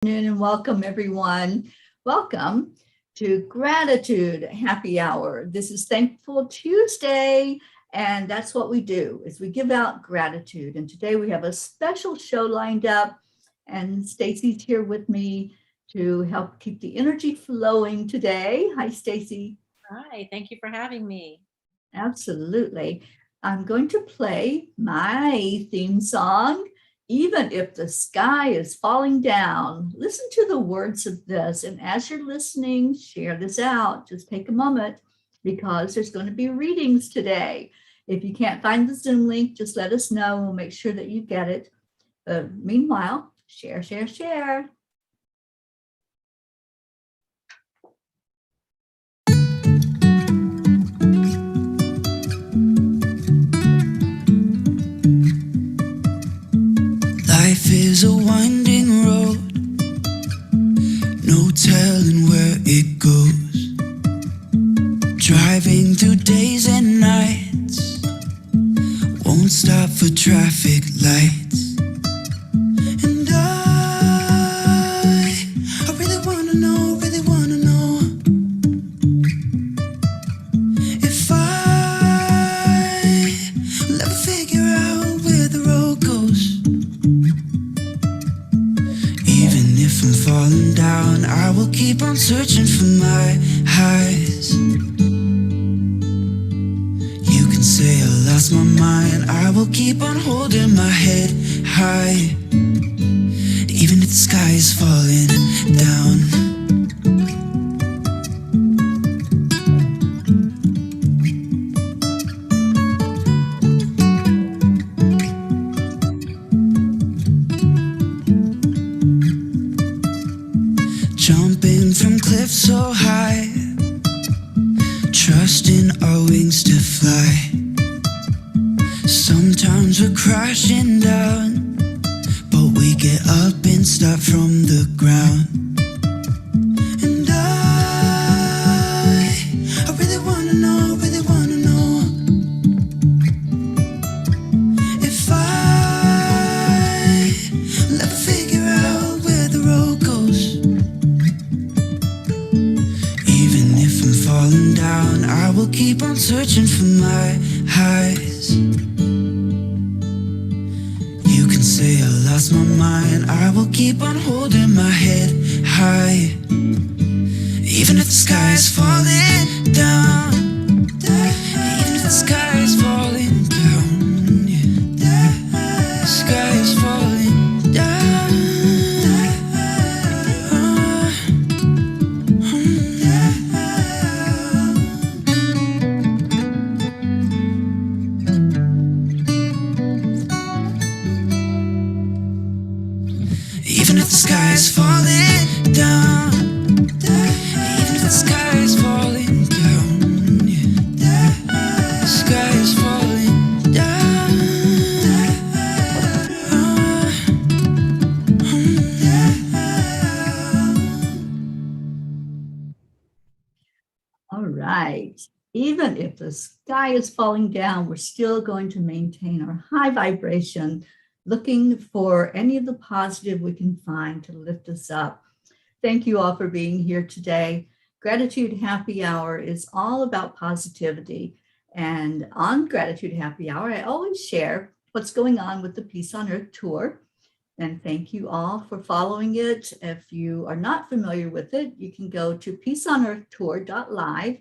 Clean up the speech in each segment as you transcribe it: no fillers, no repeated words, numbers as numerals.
And welcome everyone. Welcome to Gratitude Happy Hour. This is Thankful Tuesday, and that's what we do is we give out gratitude. And today we have a special show lined up, and Stacy's here with me to help keep the energy flowing today. Hi, Stacy. Hi, thank you for having me. Absolutely. I'm going to play my theme song, Even If the Sky is Falling Down. Listen to the words of this. And as you're listening, share this out. Just take a moment because there's going to be readings today. If you can't find the Zoom link, just let us know. We'll make sure that you get it. Meanwhile, share, share, share. Life is a winding road, no telling where it goes. Driving through days and nights, won't stop for traffic lights. And I really wanna know if I'll ever figure out where the road goes. Even if I'm falling down, I will keep on searching for my highs. You can say I lost my mind, I will keep on holding my head high. Even if the sky is falling down. Jumping from cliffs so high, trusting our wings to fly. Sometimes we're crashing down, but we get up and start from the ground. And I really wanna know if I'll ever figure out where the road goes. Even if I'm falling down, I will keep on searching for my highs. You can say I lost my mind, I will keep on holding my head high. Even if the sky is falling down, even if the sky is falling down, yeah. The sky is falling down. Even if the sky is falling down, even if the sky is falling down, yeah. The sky is falling down. All right. Even if the sky is falling down, we're still going to maintain our high vibration, looking for any of the positive we can find to lift us up. Thank you all for being here today. Gratitude Happy Hour is all about positivity. And on Gratitude Happy Hour, I always share what's going on with the Peace on Earth tour. And thank you all for following it. If you are not familiar with it, you can go to peaceonearthtour.live,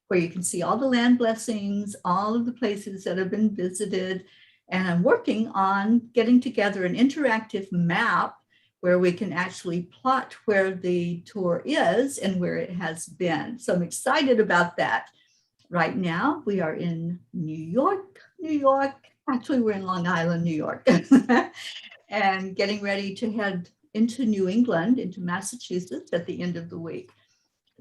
where you can see all the land blessings, all of the places that have been visited. And I'm working on getting together an interactive map where we can actually plot where the tour is and where it has been. So I'm excited about that. Right now, we are in New York. Actually, we're in Long Island, New York. And getting ready to head into New England, into Massachusetts at the end of the week.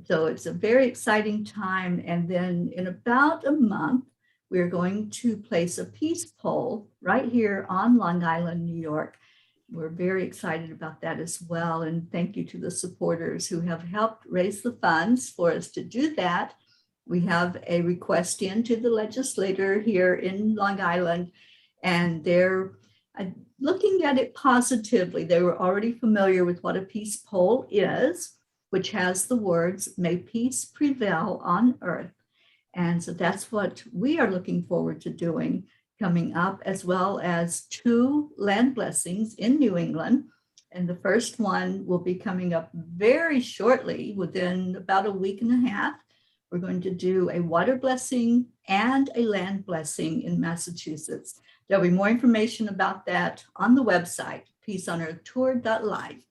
So it's a very exciting time. And then in about a month, we're going to place a peace poll right here on Long Island, New York. We're very excited about that as well. And thank you to the supporters who have helped raise the funds for us to do that. We have a request in to the legislator here in Long Island, and they're looking at it positively. They were already familiar with what a peace pole is, which has the words, "May peace prevail on earth." And so that's what we are looking forward to doing coming up, as well as 2 land blessings in New England. And the first one will be coming up very shortly, within about a week and a half. We're going to do a water blessing and a land blessing in Massachusetts. There'll be more information about that on the website, peaceonearthtour.live.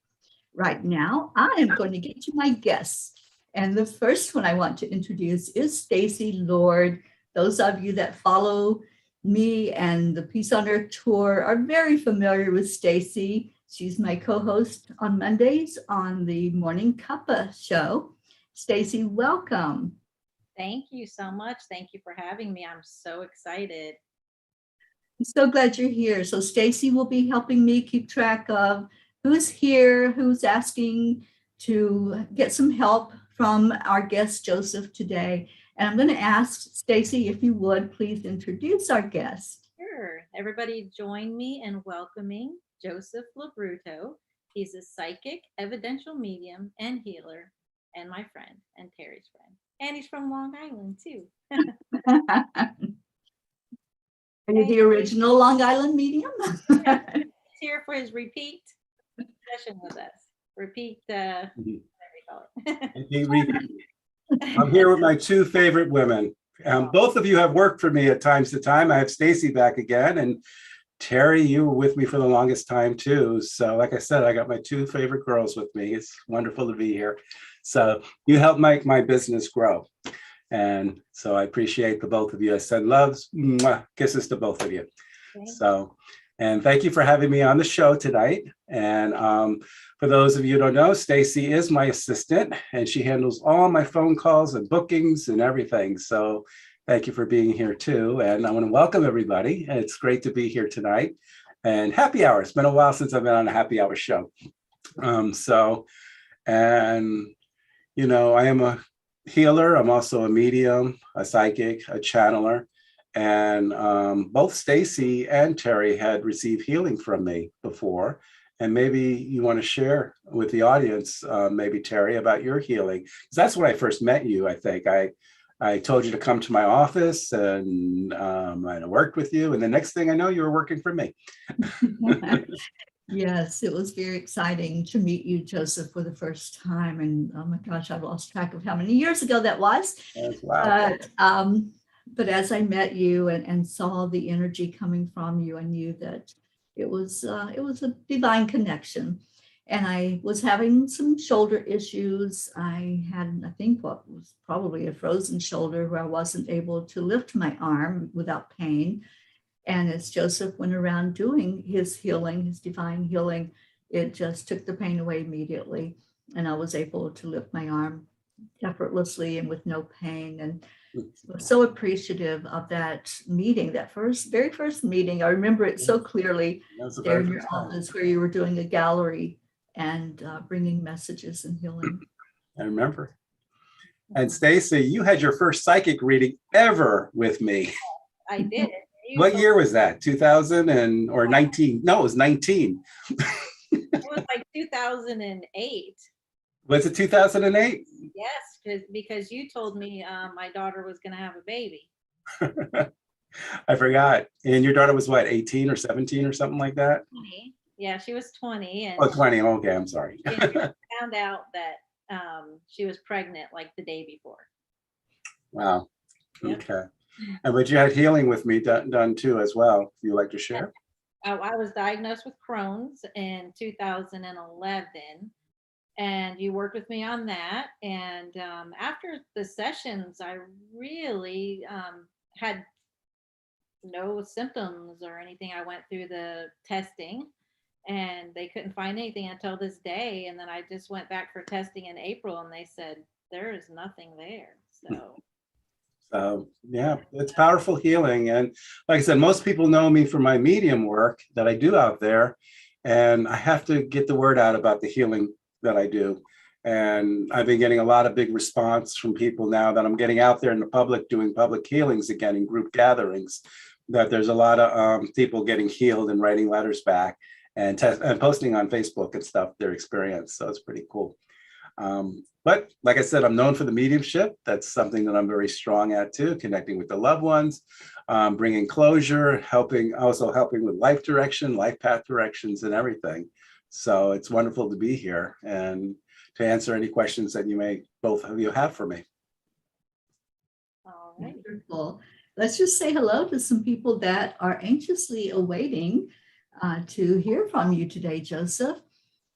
Right now, I am going to get to my guests. And the first one I want to introduce is Stacy Lord. Those of you that follow me and the Peace on Earth Tour are very familiar with Stacy. She's my co-host on Mondays on the Morning Cuppa show. Stacy, welcome. Thank you so much. Thank you for having me. I'm so excited. I'm so glad you're here. So Stacy will be helping me keep track of who's here, who's asking to get some help from our guest, Joseph, today. And I'm going to ask Stacy, if you would, please introduce our guest. Sure. Everybody join me in welcoming Joseph LoBrutto. He's a psychic, evidential medium, and healer, and my friend, and Teri's friend. And he's from Long Island, too. Are you the original Long Island medium? He's here for his repeat session with us. Repeat, whatever you call it. I'm here with my 2 favorite women. Both of you have worked for me at times to time. I have Stacy back again, and Teri, you were with me for the longest time too. So like I said, I got my 2 favorite girls with me. It's wonderful to be here. So you helped make my business grow. And so I appreciate the both of you. I send loves, mwah, kisses to both of you. So, and thank you for having me on the show tonight. And for those of you who don't know, Stacy is my assistant, and she handles all my phone calls and bookings and everything. So thank you for being here too. And I want to welcome everybody. It's great to be here tonight. And happy hour. It's been a while since I've been on a happy hour show. You know, I am a healer. I'm also a medium, a psychic, a channeler. And both Stacy and Teri had received healing from me before. And maybe you want to share with the audience, maybe Teri, about your healing. Because that's when I first met you, I think. I told you to come to my office, and I worked with you. And the next thing I know, you were working for me. Yes, it was very exciting to meet you, Joseph, for the first time. And oh my gosh, I've lost track of how many years ago that was. Wow. But as I met you and saw the energy coming from you, I knew that it was a divine connection. And I was having some shoulder issues. I had, I think, what was probably a frozen shoulder, where I wasn't able to lift my arm without pain. And as Joseph went around doing his healing, his divine healing, it just took the pain away immediately. And I was able to lift my arm effortlessly and with no pain. And was so appreciative of that meeting, that very first meeting. I remember it so clearly there in your office, where you were doing a gallery and bringing messages and healing. I remember. And Stacy, you had your first psychic reading ever with me. I did. What year was that? 2000 or 19? No, it was 19. It was like 2008. Was it 2008? Yes, because you told me my daughter was going to have a baby. I forgot. And your daughter was what, 18 or 17 or something like that? 20. Yeah, she was 20. And 20. Okay, I'm sorry. found out that she was pregnant like the day before. Wow. Yep. Okay. And but you had healing with me done too as well. If you'd like to share. I was diagnosed with Crohn's in 2011, and you worked with me on that. And after the sessions, I really had no symptoms or anything. I went through the testing, and they couldn't find anything until this day. And then I just went back for testing in April, and they said there is nothing there. So yeah, it's powerful healing. And like I said, most people know me for my medium work that I do out there. And I have to get the word out about the healing that I do. And I've been getting a lot of big response from people now that I'm getting out there in the public, doing public healings again in group gatherings. that there's a lot of people getting healed and writing letters back and posting on Facebook and stuff, their experience. So it's pretty cool. But like I said, I'm known for the mediumship. That's something that I'm very strong at too, connecting with the loved ones, bringing closure, helping with life direction, life path directions and everything. So it's wonderful to be here and to answer any questions that both of you have for me. All right. Wonderful. Let's just say hello to some people that are anxiously awaiting to hear from you today, Joseph.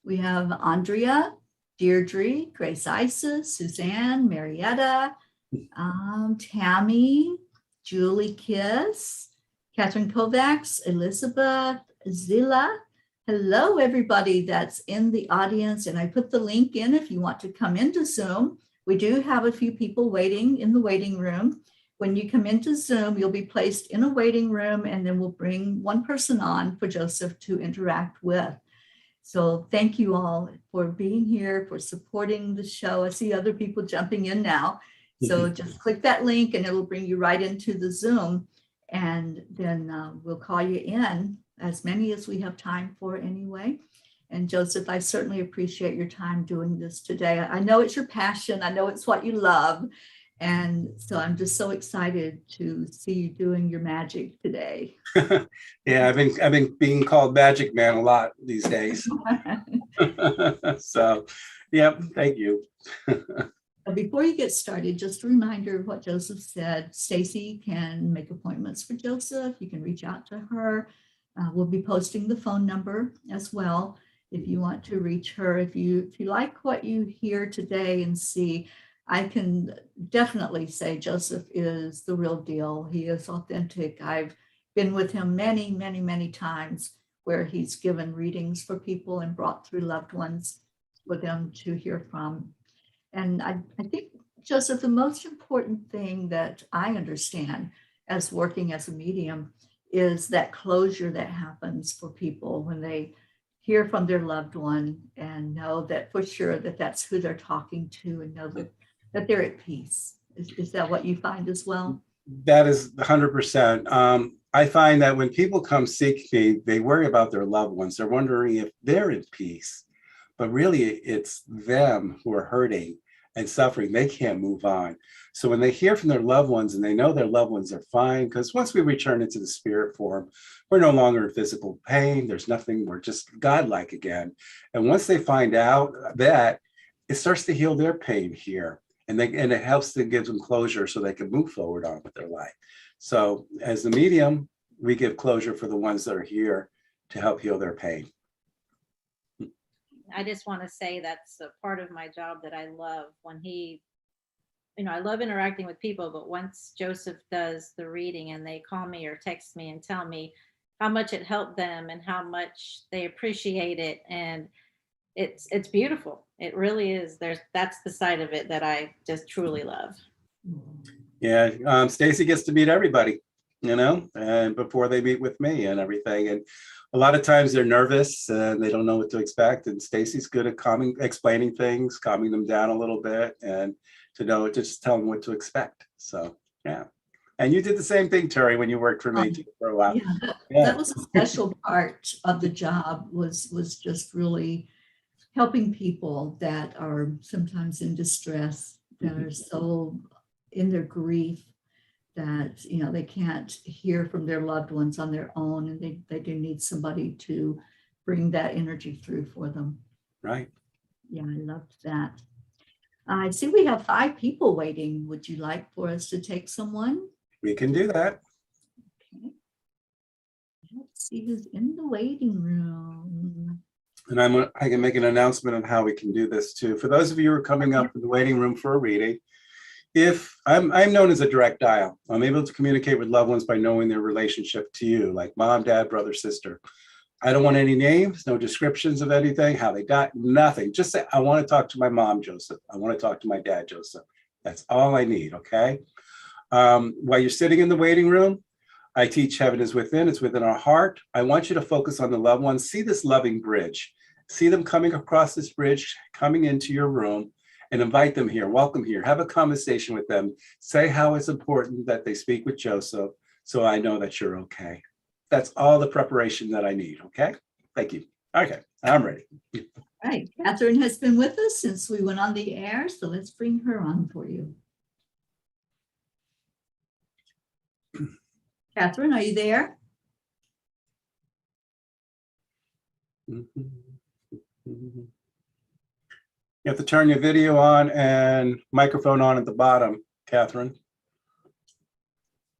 We have Andrea, Deirdre, Grace Isis, Suzanne, Marietta, Tammy, Julie Kiss, Catherine Kovacs, Elizabeth, Zilla. Hello, everybody that's in the audience. And I put the link in if you want to come into Zoom. We do have a few people waiting in the waiting room. When you come into Zoom, you'll be placed in a waiting room, and then we'll bring one person on for Joseph to interact with. So thank you all for being here, for supporting the show. I see other people jumping in now. So just click that link and it'll bring you right into the Zoom. And then we'll call you in, as many as we have time for anyway. And Joseph, I certainly appreciate your time doing this today. I know it's your passion. I know it's what you love. And so I'm just so excited to see you doing your magic today. Yeah, I've been being called Magic Man a lot these days. So, yeah, thank you. Before you get started, just a reminder of what Joseph said. Stacy can make appointments for Joseph. You can reach out to her. We'll be posting the phone number as well if you want to reach her. If you like what you hear today and see, I can definitely say Joseph is the real deal. He is authentic. I've been with him many, many, many times where he's given readings for people and brought through loved ones for them to hear from. And I think, Joseph, the most important thing that I understand as working as a medium is that closure that happens for people when they hear from their loved one and know that for sure that that's who they're talking to, and know that they're at peace. Is that what you find as well? That is 100%. I find that when people come seek me, they worry about their loved ones. They're wondering if they're in peace, but really it's them who are hurting and suffering. They can't move on. So when they hear from their loved ones and they know their loved ones are fine, because once we return into the spirit form, we're no longer in physical pain. There's nothing, we're just godlike again. And once they find out that, it starts to heal their pain here. And it helps to give them closure so they can move forward on with their life. So as the medium, we give closure for the ones that are here to help heal their pain. I just want to say that's a part of my job that I love. When I love interacting with people, but once Joseph does the reading and they call me or text me and tell me how much it helped them and how much they appreciate it, and it's beautiful. It really is. That's the side of it that I just truly love. Yeah, Stacy gets to meet everybody, and before they meet with me and everything. And a lot of times they're nervous and they don't know what to expect. And Stacy's good at explaining things, calming them down a little bit, and just tell them what to expect. So yeah. And you did the same thing, Teri, when you worked for me too, for a while. Yeah, that was a special part of the job, was just really helping people that are sometimes in distress, that are so in their grief that they can't hear from their loved ones on their own, and they do need somebody to bring that energy through for them. Right. Yeah, I loved that. I see we have 5 people waiting. Would you like for us to take someone? We can do that. Okay. Let's see who's in the waiting room. And I can make an announcement on how we can do this too. For those of you who are coming up in the waiting room for a reading, if I'm known as a direct dial, I'm able to communicate with loved ones by knowing their relationship to you, like mom, dad, brother, sister. I don't want any names, no descriptions of anything, how they got, nothing. Just say, I want to talk to my mom, Joseph. I want to talk to my dad, Joseph. That's all I need, okay? While you're sitting in the waiting room, I teach Heaven is Within. It's within our heart. I want you to focus on the loved ones. See this loving bridge. See them coming across this bridge, coming into your room, and invite them here. Welcome here. Have a conversation with them. Say how it's important that they speak with Joseph. so I know that you're okay. That's all the preparation that I need, okay? Thank you. Okay, I'm ready. All right, Catherine has been with us since we went on the air, so let's bring her on for you. Catherine, are you there? You have to turn your video on and microphone on at the bottom, Catherine.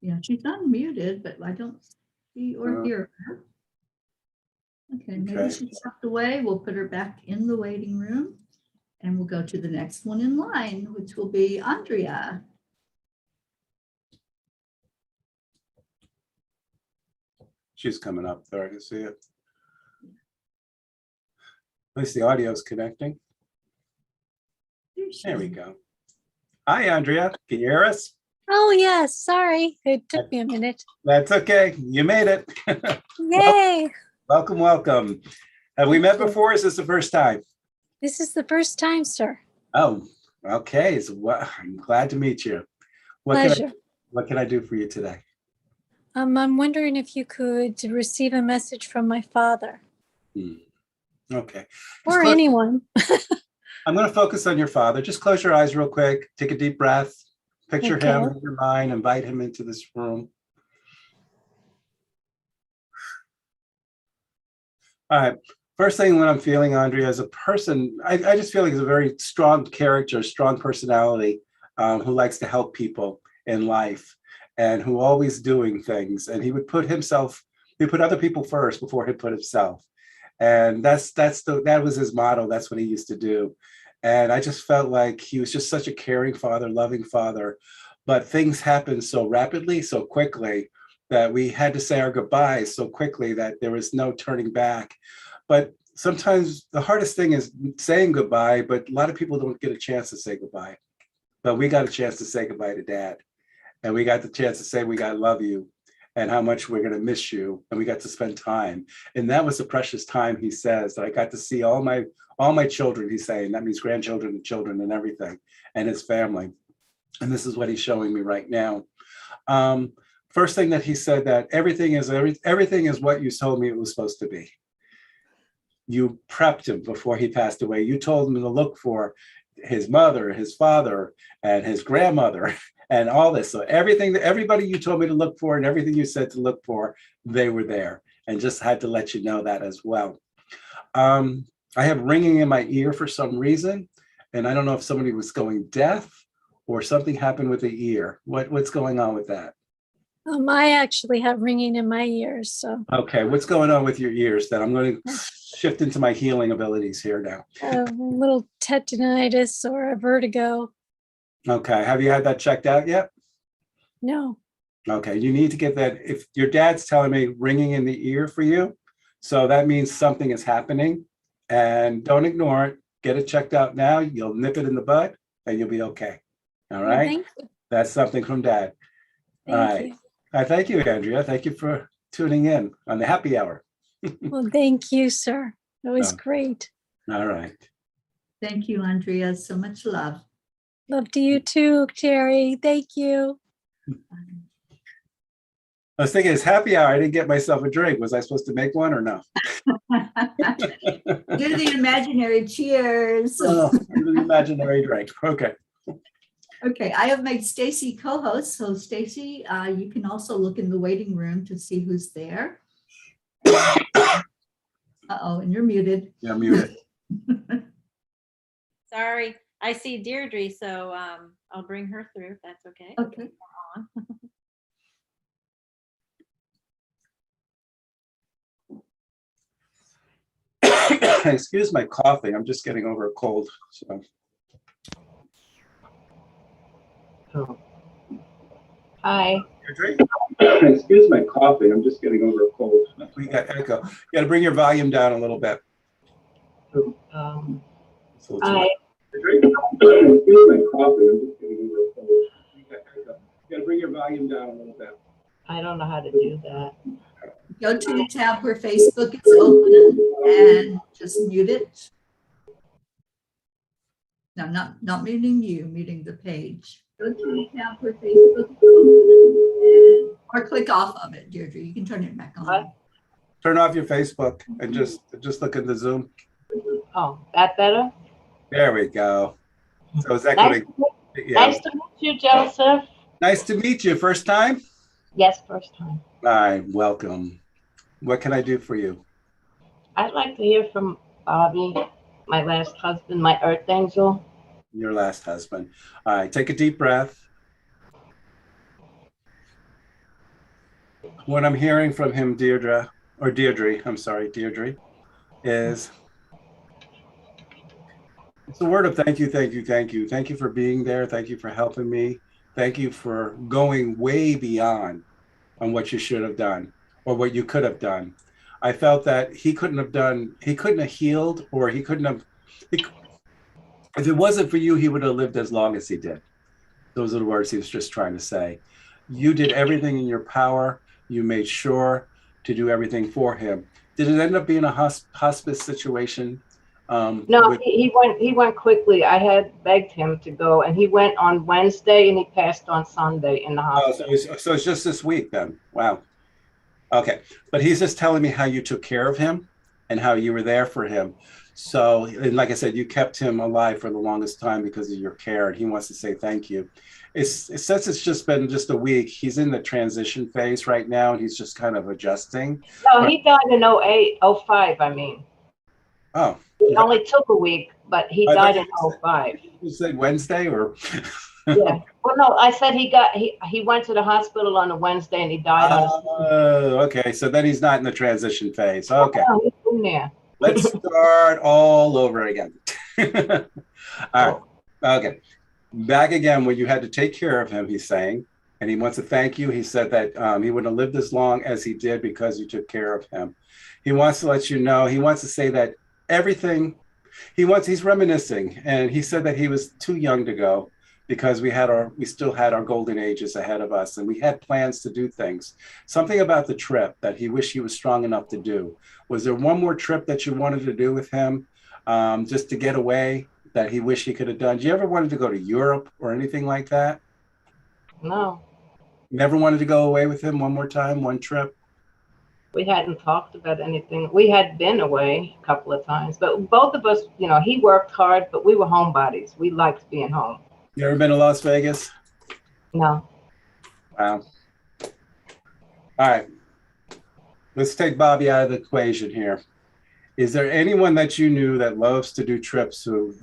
Yeah, she's unmuted, but I don't see or hear her. Okay, maybe Okay. she stepped away. We'll put her back in the waiting room and we'll go to the next one in line, which will be Andrea. She's coming up there, I can see it. At least the audio is connecting. There we go. Hi, Andrea. Can you hear us? Oh, yes. Sorry. It took me a minute. That's okay. You made it. Yay. Welcome, welcome. Have we met before? Or is this the first time? This is the first time, sir. Oh, okay. So I'm glad to meet you. Pleasure. What can I do for you today? I'm wondering if you could receive a message from my father. Okay. Or anyone. I'm going to focus on your father. Just close your eyes real quick. Take a deep breath. Picture him in your mind. Invite him into this room. All right. First thing when I'm feeling Andrea as a person, I just feel like he's a very strong character, strong personality, who likes to help people in life and who always doing things. And he would put other people first before he put himself. And that was his motto. That's what he used to do. And I just felt like he was just such a caring father, loving father. But things happened so rapidly, so quickly, that we had to say our goodbyes so quickly that there was no turning back. But sometimes the hardest thing is saying goodbye, but a lot of people don't get a chance to say goodbye. But we got a chance to say goodbye to Dad. And we got the chance to say we got to love you and how much we're going to miss you. And we got to spend time. And that was a precious time, he says, that I got to see all my children, he's saying. That means grandchildren and children and everything, and his family. And this is what he's showing me right now. First thing that he said, that everything is what you told me it was supposed to be. You prepped him before he passed away. You told him to look for his mother, his father, and his grandmother, and all this. So everybody you told me to look for and everything you said to look for, they were there. And just had to let you know that as well. I have ringing in my ear for some reason. And I don't know if somebody was going deaf or something happened with the ear. What's going on with that? I actually have ringing in my ears. So Okay, what's going on with your ears then? I'm going to shift into my healing abilities here now. a little tetanitis or a vertigo. Okay, have you had that checked out yet? No. Okay, you need to get that. If your dad's telling me ringing in the ear for you, so that means something is happening, and don't ignore it. Get it checked out now. You'll nip it in the bud and you'll be okay. All right. Thank you. That's something from Dad. All right. You. Thank you, Andrea. Thank you for tuning in on the happy hour. Well, thank you, sir. It was Oh. great. All right. Thank you, Andrea. So much love. Love to you too, Teri. Thank you. I was thinking it's happy hour. I didn't get myself a drink. Was I supposed to make one or no? Do the imaginary cheers. Oh, an imaginary drink. Okay. Okay, I have made Stacy co-host. So Stacy, you can also look in the waiting room to see who's there. Uh-oh, and you're muted. Yeah, muted. Sorry, I see Deirdre, so I'll bring her through if that's okay. Okay. On. Excuse my coughing. I'm just getting over a cold. So. Oh. Hi. Excuse my coughing. I'm just getting over a cold. We got echo. You got to bring your volume down a little bit. Hi. Excuse my coughing. I'm just getting over a cold. We got echo. You got to bring your volume down a little bit. I don't know how to do that. Go to the tab where Facebook is open and just mute it. No, not muting you, muting the page. Go to the tab where Facebook is open and Or click off of it, Deirdre. You can turn it back on. What? Turn off your Facebook and just look at the Zoom. Oh, that better? There we go. So is that Nice, going to, nice to meet you, Joseph. Nice to meet you. First time? Yes, first time. Hi, welcome. What can I do for you? I'd like to hear from Bobby, my last husband, my earth angel. Your last husband. All right, take a deep breath. What I'm hearing from him, Deirdre, is it's a word of thank you, thank you, thank you. Thank you for being there. Thank you for helping me. Thank you for going way beyond on what you should have done or what you could have done. I felt that he couldn't have healed, or if it wasn't for you, he would have lived as long as he did. Those are the words he was just trying to say. You did everything in your power. You made sure to do everything for him. Did it end up being a hospice situation? No, he went quickly. I had begged him to go, and he went on Wednesday, and he passed on Sunday in the hospital. So it's just this week then. Wow. Okay. But he's just telling me how you took care of him and how you were there for him. So, and like I said, you kept him alive for the longest time because of your care, and he wants to say thank you. Since it's just been just a week, he's in the transition phase right now, and he's just kind of adjusting. No, he died in 08, 05, I mean. Oh. It only took a week, but he died in 05. You said Wednesday or? Yeah. Well, no, I said he went to the hospital on a Wednesday and he died on a Oh, okay. So then he's not in the transition phase. Okay. Oh, he's in there. Let's start all over again. All right. Okay. Back again when you had to take care of him, he's saying, and he wants to thank you. He said that he wouldn't have lived as long as he did because you took care of him. He wants to let you know, he wants to say that everything, he's reminiscing, and he said that he was too young to go because we still had our golden ages ahead of us, and we had plans to do things. Something about the trip that he wished he was strong enough to do. Was there one more trip that you wanted to do with him, just to get away, that he wished he could have done? Did you ever wanted to go to Europe or anything like that? No. Never wanted to go away with him one more time, one trip? We hadn't talked about anything. We had been away a couple of times, but both of us, he worked hard, but we were homebodies. We liked being home. You ever been to Las Vegas? No. Wow. All right. Let's take Bobby out of the equation here. Is there anyone that you knew that loves to do trips who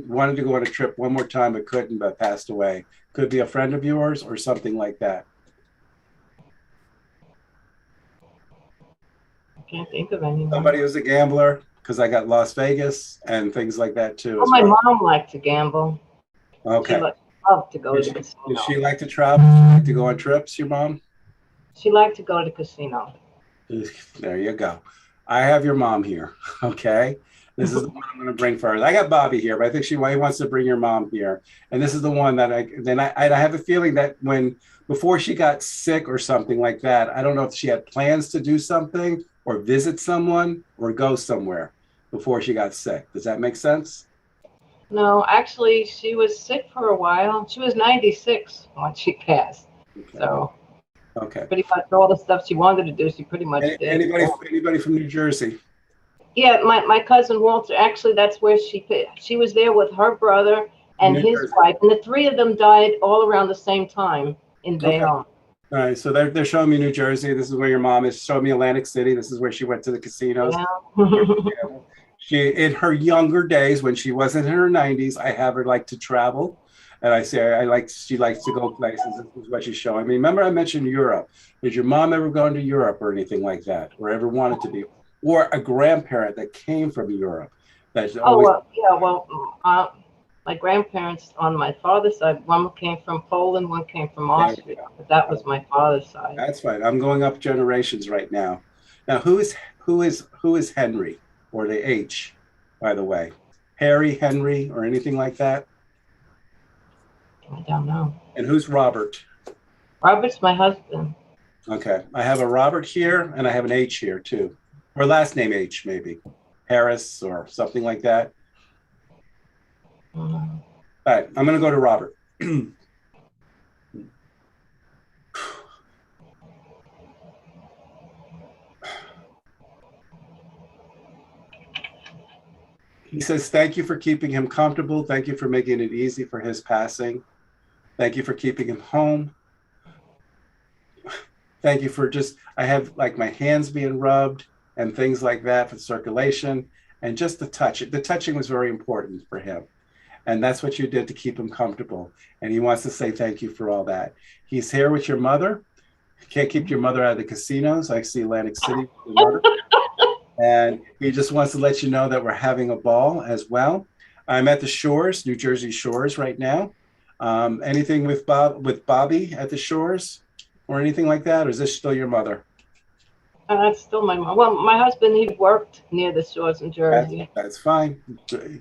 wanted to go on a trip one more time but couldn't, but passed away? Could be a friend of yours or something like that. I can't think of anyone. Somebody who's a gambler, because I got Las Vegas and things like that too. Oh, my mom liked to gamble. Okay. She loved to go to the casino. Did she like to travel? Did she like to go on trips, your mom? She liked to go to the casino. There you go. I have your mom here. Okay. This is the one I'm going to bring first. I got Bobby here, but I think he wants to bring your mom here. And this is the one that I have a feeling that before she got sick or something like that, I don't know if she had plans to do something or visit someone or go somewhere before she got sick. Does that make sense? No, actually, she was sick for a while. She was 96 when she passed. Okay. So, okay. Pretty much all the stuff she wanted to do, she pretty much did. Anybody from New Jersey? Yeah, my cousin Walter. Actually, that's where she was there with her brother and his wife, and the three of them died all around the same time in Bayonne. All right, so they're showing me New Jersey. This is where your mom is. Showing me Atlantic City. This is where she went to the casinos. Yeah. She, in her younger days, when she wasn't in her 90s, I have her like to travel, and she likes to go places. This is what she's showing me. Remember, I mentioned Europe. Did your mom ever go to Europe or anything like that, or ever wanted to be, or a grandparent that came from Europe? My grandparents on my father's side, one came from Poland, one came from Austria, but that was my father's side. That's fine. I'm going up generations right now. Now, who is Henry, or the H, by the way? Harry, Henry, or anything like that? I don't know. And who's Robert? Robert's my husband. Okay. I have a Robert here, and I have an H here, too. Or last name H, maybe. Harris, or something like that. All right, I'm going to go to Robert. He says, thank you for keeping him comfortable. Thank you for making it easy for his passing. Thank you for keeping him home. Thank you for just, I have like my hands being rubbed and things like that for circulation and just the touch. The touching was very important for him. And that's what you did to keep him comfortable. And he wants to say thank you for all that. He's here with your mother. Can't keep your mother out of the casinos. I see Atlantic City with your mother. And he just wants to let you know that we're having a ball as well. I'm at the shores, New Jersey shores right now. Anything with Bobby at the shores or anything like that? Or is this still your mother? That's still my mom. Well, my husband, he worked near the shores in Jersey. That's fine.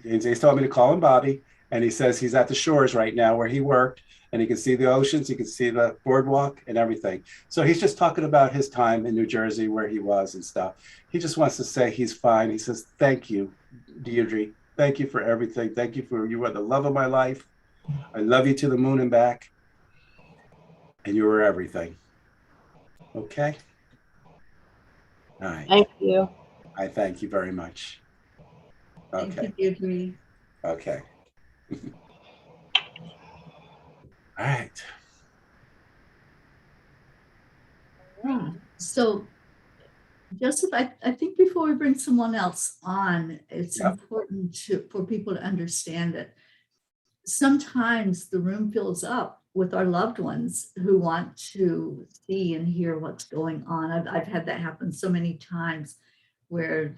He's told me to call him Bobby. And he says he's at the shores right now where he worked. And he can see the oceans, he can see the boardwalk and everything. So he's just talking about his time in New Jersey where he was and stuff. He just wants to say he's fine. He says, thank you, Deirdre. Thank you for everything. Thank you for, you are the love of my life. I love you to the moon and back. And you were everything. Okay? All right. Thank you. I thank you very much. Okay. Thank you, Deirdre. Okay. All right. So, Joseph, I think before we bring someone else on, it's important for people to understand that sometimes the room fills up with our loved ones who want to see and hear what's going on. I've had that happen so many times where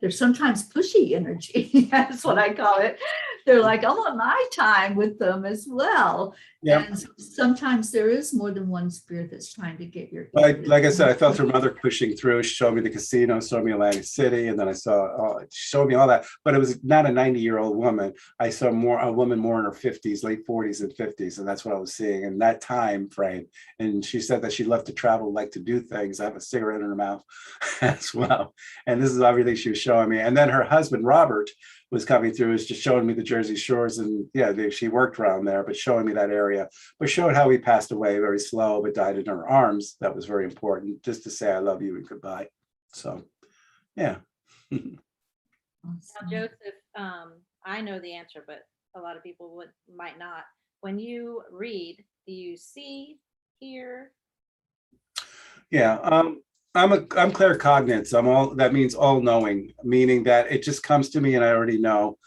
there's sometimes pushy energy. That's what I call it. They're like, I want my time with them as well. Yeah. And sometimes there is more than one spirit that's trying to get your. Like I said, I felt her mother pushing through. She showed me the casino, showed me Atlantic City, and then I saw, she showed me all that. But it was not a 90-year-old woman. I saw a woman more in her 50s, late 40s and 50s, and that's what I was seeing in that time frame. And she said that she loved to travel, like to do things, have a cigarette in her mouth as well. And this is everything she was showing me. And then her husband, Robert, was coming through, is just showing me the Jersey shores, and she worked around there, but showing me that area, but showed how he passed away very slow, but died in her arms. That was very important, just to say I love you and goodbye. So, yeah. Now, Joseph, I know the answer, but a lot of people might not. When you read, do you see, hear? Yeah. I'm claircognizant. That means all knowing, meaning that it just comes to me and I already know.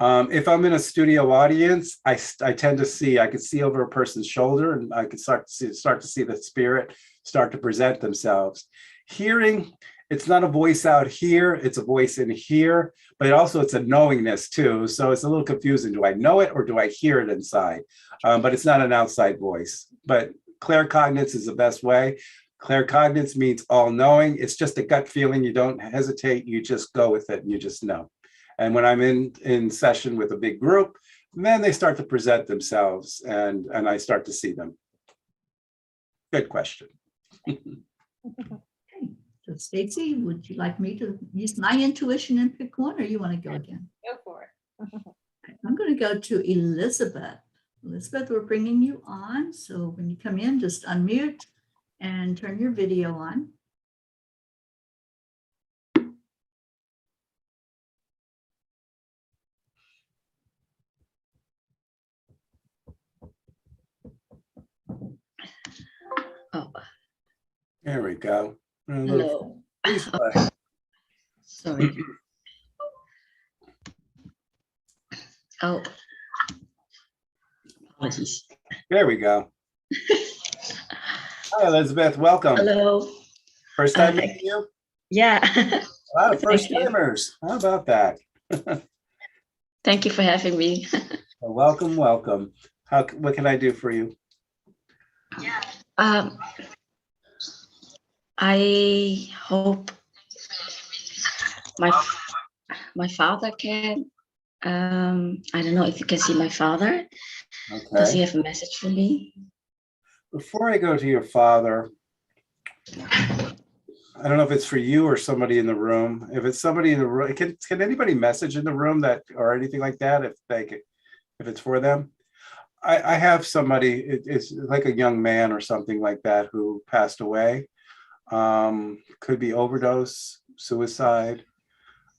If I'm in a studio audience, I tend to see, I can see over a person's shoulder and I can start to see the spirit start to present themselves. Hearing, it's not a voice out here, it's a voice in here, but it's a knowingness too. So it's a little confusing. Do I know it or do I hear it inside? But it's not an outside voice. But claircognizance is the best way. Claircognizance means all knowing. It's just a gut feeling. You don't hesitate. You just go with it and you just know. And when I'm in session with a big group, then they start to present themselves and I start to see them. Good question. Okay. So Stacy, would you like me to use my intuition and pick one, or you want to go again? Go for it. I'm going to go to Elizabeth. Elizabeth, we're bringing you on. So when you come in, just unmute and turn your video on. Oh, There we go. hello. Please play. Sorry. Oh, apologies. There we go. Hi, Elizabeth. Welcome. Hello. First time Thank meeting you? Yeah. A lot of first Thank you. timers. How about that? Thank you for having me. Well, welcome, welcome. What can I do for you? Um, I hope my father can. I don't know if you can see my father. Does he Okay. have a message for me? Before I go to your father, I don't know if it's for you or somebody in the room. If it's somebody in the room, can anybody message in the room that or anything like that if it's for them? I have somebody, it's like a young man or something like that who passed away. Could be overdose, suicide.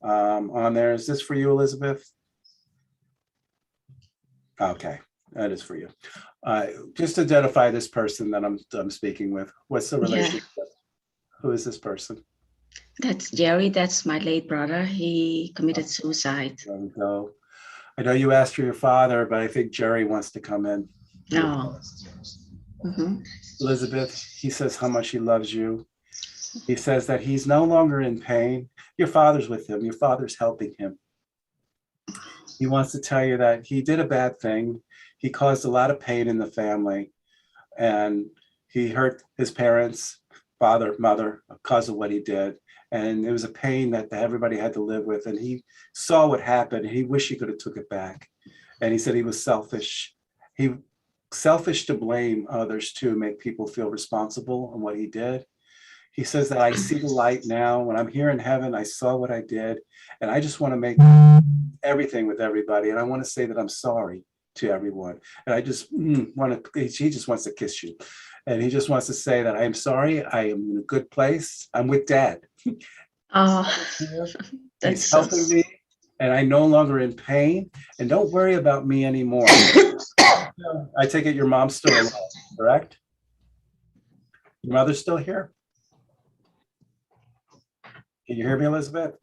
on there. Is this for you, Elizabeth? Okay, that is for you. Just identify this person that I'm speaking with. What's the relationship? Who is this person? That's Jerry. That's my late brother. He committed suicide. There we go. I know you asked for your father, but I think Jerry wants to come in. No. Elizabeth, he says how much he loves you. He says that he's no longer in pain. Your father's with him. Your father's helping him. He wants to tell you that he did a bad thing. He caused a lot of pain in the family, and he hurt his parents, father, mother, because of what he did. And it was a pain that everybody had to live with. And he saw what happened. He wished he could have took it back. And he said he was selfish. He selfish to blame others to make people feel responsible on what he did. He says that I see the light now. When I'm here in heaven, I saw what I did. And I just want to make everything with everybody. And I want to say that I'm sorry to everyone. And I just want to, he just wants to kiss you. And he just wants to say that I am sorry. I am in a good place. I'm with Dad. Oh, He's helping me. And I'm no longer in pain. And don't worry about me anymore. I take it your mom's still alive, correct? Your mother's still here? Can you hear me, Elizabeth?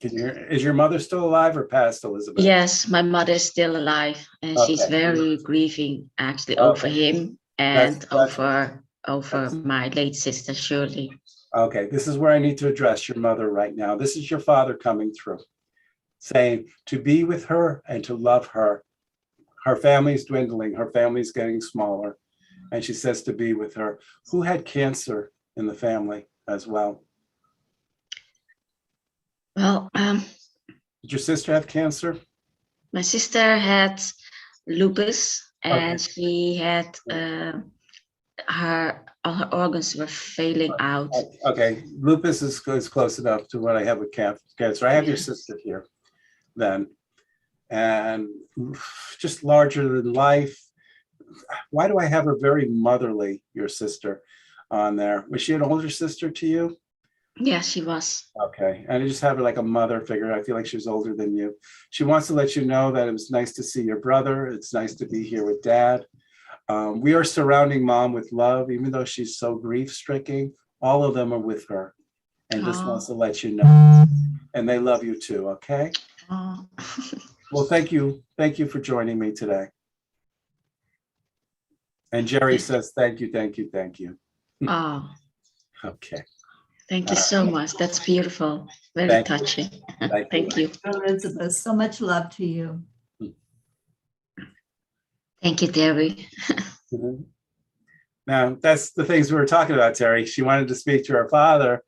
Can you hear? Is your mother still alive or passed, Elizabeth? yes, my mother is still alive, and she's very grieving actually over him and over my late sister Shirley. Okay, this is where I need to address your mother right now. This is your father coming through, saying to be with her and to love her. Her family's dwindling, her family's getting smaller, and she says to be with her. Who had cancer in the family as well? Well, Did your sister have cancer? my sister had lupus, and she had all her organs were failing out. Okay, lupus is close enough to what I have with cancer. I have your sister here then, and just larger than life. Why do I have her very motherly, your sister, on there? Was she an older sister to you? Yeah, she was. Okay, and I just have her like a mother figure. I feel like she was older than you. She wants to let you know that it was nice to see your brother. It's nice to be here with Dad. We are surrounding Mom with love, even though she's so grief-stricken. All of them are with her, and just wants to let you know. And they love you too. Okay. Oh. Well, thank you. Thank you for joining me today. And Jerry says, thank you, thank you, thank you. Oh, Okay. thank you so much. That's beautiful. Very touching. Thank you. Elizabeth, so much love to you. Thank you, Terry. Now, that's the things we were talking about, Terry. She wanted to speak to her father,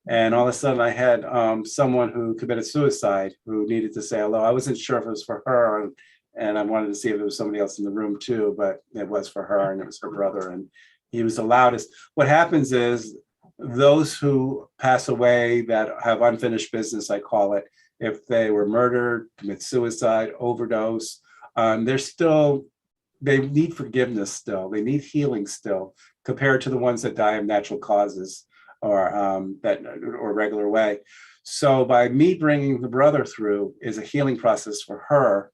and all of a sudden I had someone who committed suicide who needed to say hello. I wasn't sure if it was for her, and I wanted to see if it was somebody else in the room too, but it was for her, and it was her brother, and he was the loudest. What happens is those who pass away that have unfinished business, I call it, if they were murdered, commit suicide, overdose, they need forgiveness still. They need healing still, compared to the ones that die of natural causes or regular way. So by me bringing the brother through is a healing process for her,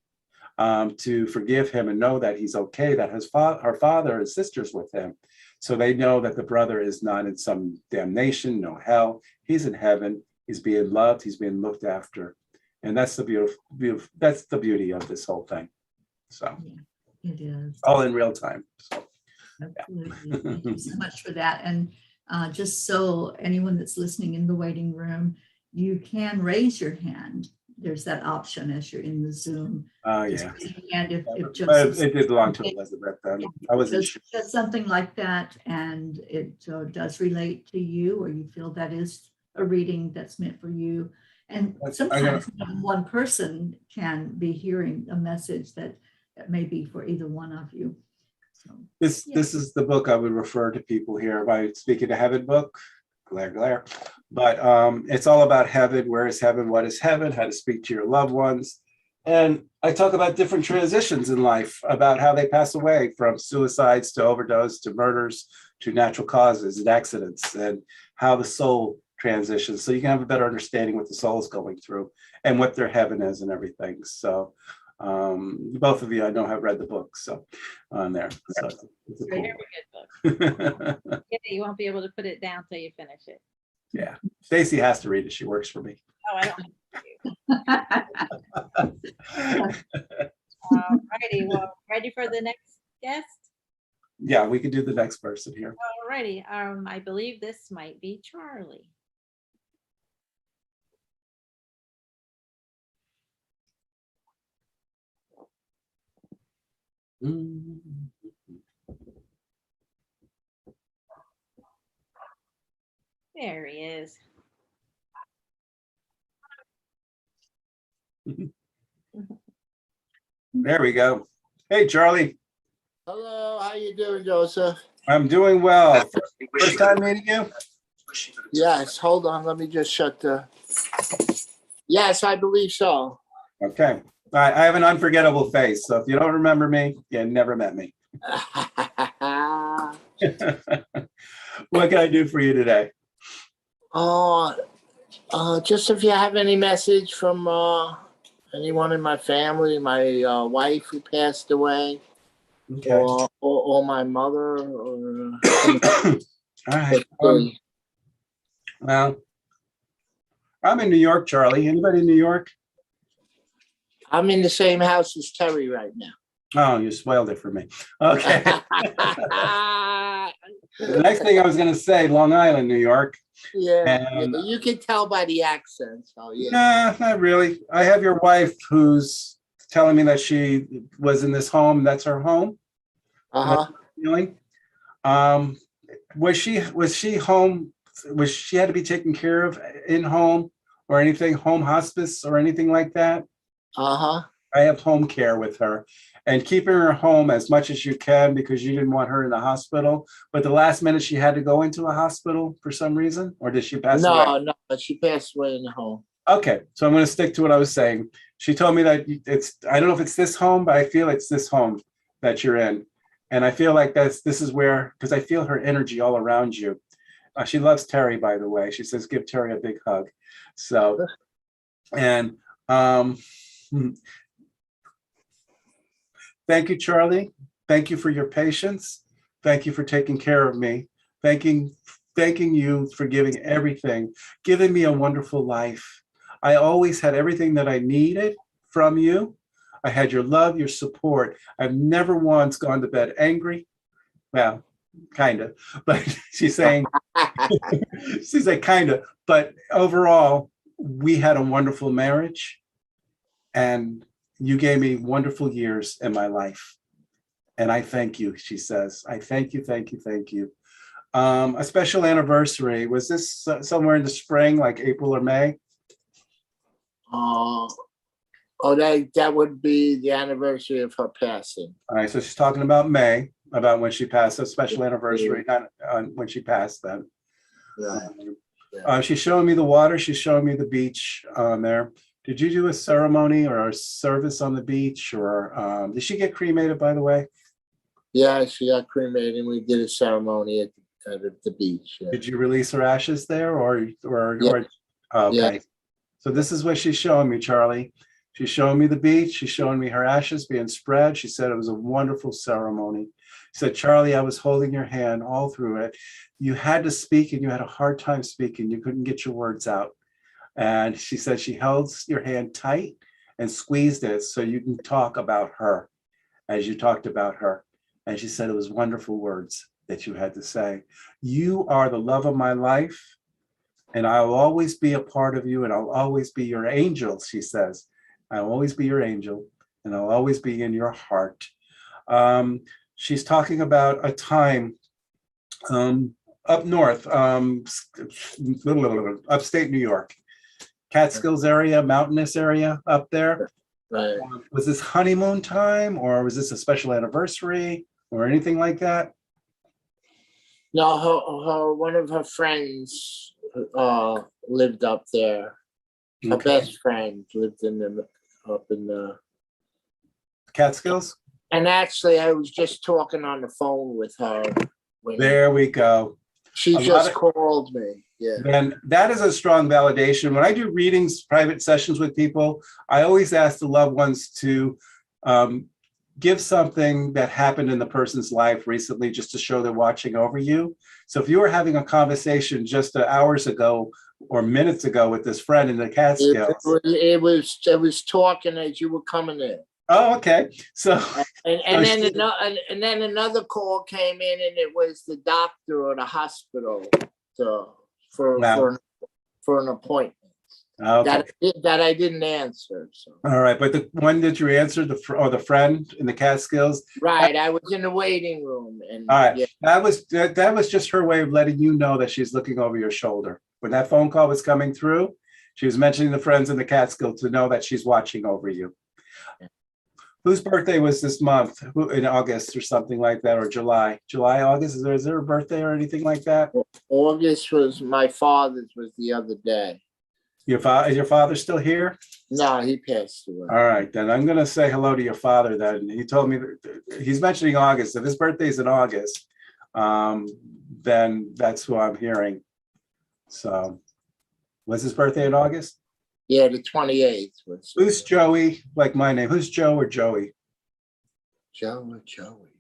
to forgive him and know that he's okay, that her father and sister's with him. So they know that the brother is not in some damnation, no hell. He's in heaven. He's being loved. He's being looked after. And that's the that's the beauty of this whole thing. So it is all in real time. So, absolutely. Thank you so much for that. And just so anyone that's listening in the waiting room, you can raise your hand. There's that option as you're in the Zoom. Oh, yeah. And if it did belong to Elizabeth then. I wasn't sure. Just something like that, and it does relate to you, or you feel that is a reading that's meant for you. And sometimes one person can be hearing a message that may be for either one of you. So, this is the book I would refer to people here by Speaking to Heaven book. Glare. But it's all about heaven. Where is heaven? What is heaven? How to speak to your loved ones. And I talk about different transitions in life, about how they pass away, from suicides to overdose to murders to natural causes and accidents, and how the soul transitions, so you can have a better understanding what the soul is going through and what their heaven is and everything. So both of you I know have read the book, so on there. So it's a Very cool good book. book. Yeah, you won't be able to put it down till you finish it. Yeah, Stacy has to read it. She works for me. Oh, I don't. Alrighty, well, ready for the next guest? Yeah, we can do the next person here. Alrighty, I believe this might be Charlie. There he is. There we go. Hey, Charlie. Hello, how you doing, Joseph? I'm doing well. First time meeting you? Yes, hold on, let me just shut the... Yes, I believe so. Okay. I have an unforgettable face, so if you don't remember me, you never met me. What can I do for you today? Just if you have any message from anyone in my family, my wife who passed away, Okay. or my mother, or... All right. Well, I'm in New York, Charlie. Anybody in New York? I'm in the same house as Terry right now. Oh, you spoiled it for me. Okay. The next thing I was going to say, Long Island, New York. Yeah, And, you can tell by the accent. So yeah. Nah, not really. I have your wife who's telling me that she was in this home. That's her home. Feeling. Was she home? Was she had to be taken care of in home or anything? Home hospice or anything like that? I have home care with her and keeping her home as much as you can because you didn't want her in the hospital. But the last minute she had to go into a hospital for some reason, or did she pass away? No, she passed away in the home. Okay, so I'm going to stick to what I was saying. She told me that I don't know if it's this home, but I feel it's this home that you're in. And I feel like this is where, because I feel her energy all around you. She loves Terry, by the way. She says, give Terry a big hug. So, and thank you, Charlie. Thank you for your patience. Thank you for taking care of me. Thanking you for giving everything, giving me a wonderful life. I always had everything that I needed from you. I had your love, your support. I've never once gone to bed angry. Well, kind of, but she's saying, she's like, kind of, but overall, we had a wonderful marriage and you gave me wonderful years in my life. And I thank you, she says. I thank you, thank you, thank you. A special anniversary, was this somewhere in the spring, like April or May? That would be the anniversary of her passing. All right, so she's talking about May, about when she passed, a special anniversary, not when she passed then. Right. She's showing me the water, she's showing me the beach there. Did you do a ceremony or a service on the beach, or did she get cremated, by the way? Yeah, she got cremated and we did a ceremony at the beach. Yeah. Did you release her ashes there or Yeah. Okay. Yeah. So this is what she's showing me, Charlie. She's showing me the beach. She's showing me her ashes being spread. She said it was a wonderful ceremony. She said, Charlie, I was holding your hand all through it. You had to speak and you had a hard time speaking. You couldn't get your words out. And she said she held your hand tight and squeezed it so you can talk about her as you talked about her. And she said it was wonderful words that you had to say. You are the love of my life, and I'll always be a part of you, and I'll always be your angel, she says. I'll always be your angel, and I'll always be in your heart. She's talking about a time up north, upstate New York, Catskills area, mountainous area up there. Right. Was this honeymoon time, or was this a special anniversary, or anything like that? No, one of her friends lived up there. Her best friend lived up in the Catskills. And actually, I was just talking on the phone with her. There we go. She just called me. Yeah. then that is a strong validation. When I do readings, private sessions with people, I always ask the loved ones to give something that happened in the person's life recently, just to show they're watching over you. So if you were having a conversation just hours ago or minutes ago with this friend in the Catskills. It was talking as you were coming in. Oh, okay. So and then another call came in, and it was the doctor or the hospital for an appointment. Okay. That I didn't answer. So. All right, but the one that you answered, the friend in the Catskills. Right, I was in the waiting room, and all right, that was just her way of letting you know that she's looking over your shoulder. When that phone call was coming through, she was mentioning the friends in the Catskills to know that she's watching over you. Whose birthday was this month? Who, in August or something like that, or July? August? Is there a birthday or anything like that? August was my father's, was the other day. Is your father still here? No, he passed away. All right, then I'm going to say hello to your father then. He told me that he's mentioning August. If his birthday is in August, then that's who I'm hearing. So was his birthday in August? Yeah, the 28th was. Who's Joey? Like my name. Who's Joe or Joey? Joe or Joey?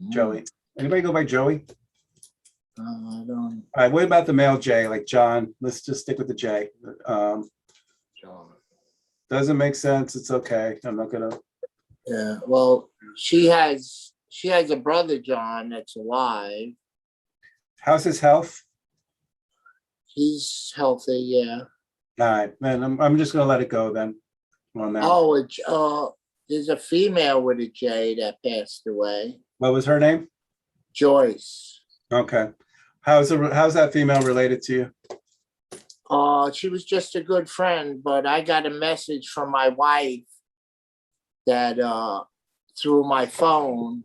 Joey. Anybody go by Joey? I don't. All right, what about the male J, like John? Let's just stick with the J. John. Doesn't make sense. It's okay. I'm not gonna. Yeah. Well, she has a brother, John, that's alive. How's his health? He's healthy. Yeah. All right, man. I'm just gonna let it go then. On that. Oh, there's a female with a J that passed away. What was her name? Joyce. Okay. How's that female related to you? She was just a good friend, but I got a message from my wife that through my phone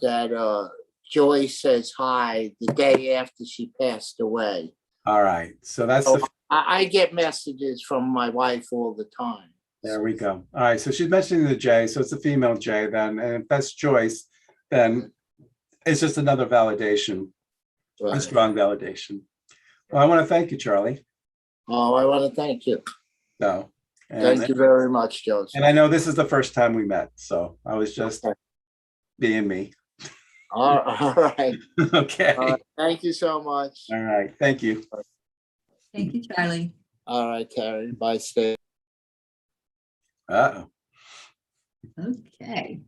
that Joyce says hi the day after she passed away. All right. So that's I get messages from my wife all the time. There we go. All right. So she's mentioning the J. So it's a female J then. And if that's Joyce, then it's just another validation, a strong validation. Well, I want to thank you, Charlie. Oh, I want to thank you. No. Thank you very much, Joseph. And I know this is the first time we met, so I was just being me. All right. Okay. Thank you so much. All right. Thank you. Thank you, Charlie. All right, Teri. Bye, stay. Uh-oh. Okay.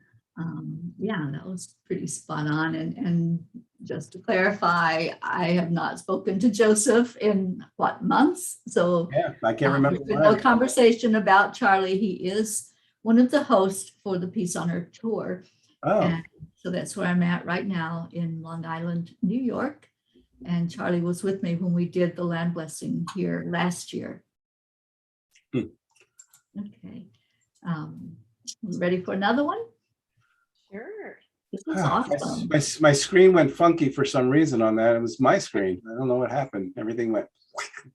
Yeah, that was pretty spot on. And just to clarify, I have not spoken to Joseph in what, months? So yeah, I can't remember. There's been no conversation about Charlie. He is one of the hosts for the Peace on Earth tour. Oh. And so that's where I'm at right now in Long Island, New York. And Charlie was with me when we did the land blessing here last year. Okay. Ready for another one? Sure. This was awesome. My screen went funky for some reason on that. It was my screen. I don't know what happened. Everything went.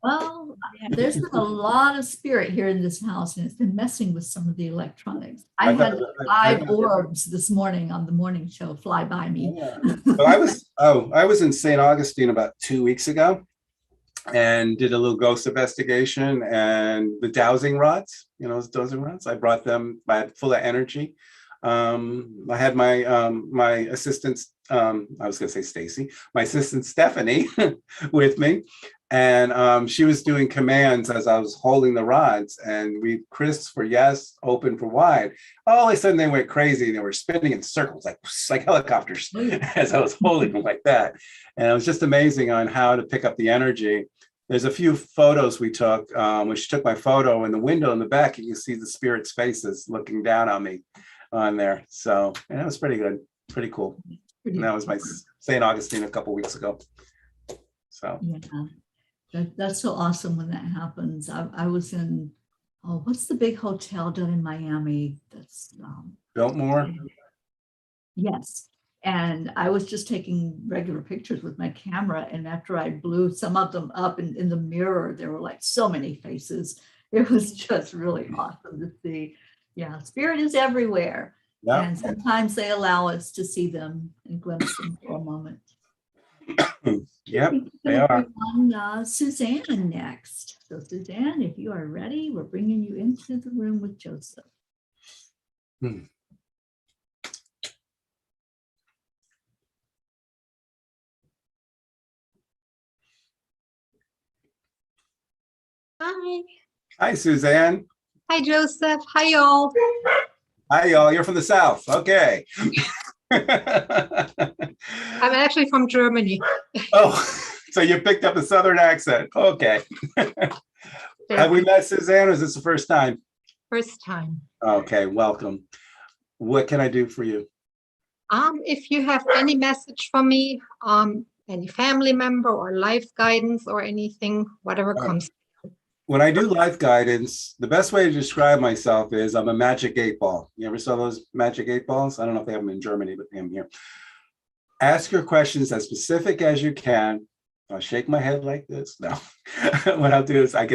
Well, there's been a lot of spirit here in this house, and it's been messing with some of the electronics. I had 5 orbs this morning on the morning show fly by me. Yeah. Well, I was in St. Augustine about 2 weeks ago and did a little ghost investigation, and the dowsing rods, those dowsing rods, I brought them full of energy. I had my assistant, I was going to say Stacy, my assistant Stephanie with me. And she was doing commands as I was holding the rods, and we crisp for yes, open for wide. All of a sudden they went crazy. They were spinning in circles like helicopters as I was holding them like that. And it was just amazing on how to pick up the energy. There's a few photos we took, when she took my photo in the window in the back, you can see the spirit's faces looking down on me on there. So and that was pretty good, pretty cool. And that was my St. Augustine a couple weeks ago. So yeah. That's so awesome when that happens. I was in, what's the big hotel down in Miami? That's Biltmore. Yes. And I was just taking regular pictures with my camera. And after I blew some of them up in the mirror, there were like so many faces. It was just really awesome to see. Yeah, spirit is everywhere. Yeah. And sometimes they allow us to see them and glimpse them for a moment. Yep, We're they gonna are. bring on Suzanne next. So Suzanne, if you are ready, we're bringing you into the room with Joseph. Hmm. Hi. Hi, Suzanne. Hi, Joseph. Hi, y'all. Hi, y'all. You're from the South. Okay. I'm actually from Germany. Oh, so you picked up a Southern accent. Okay. Have we met Suzanne, or is this the first time? First time. Okay, welcome. What can I do for you? If you have any message for me, any family member or life guidance or anything, whatever comes. When I do life guidance, the best way to describe myself is I'm a magic 8-ball. You ever saw those magic 8-balls? I don't know if they have them in Germany, but they have them here. Ask your questions as specific as you can. I'll shake my head like this. No, what I'll do is I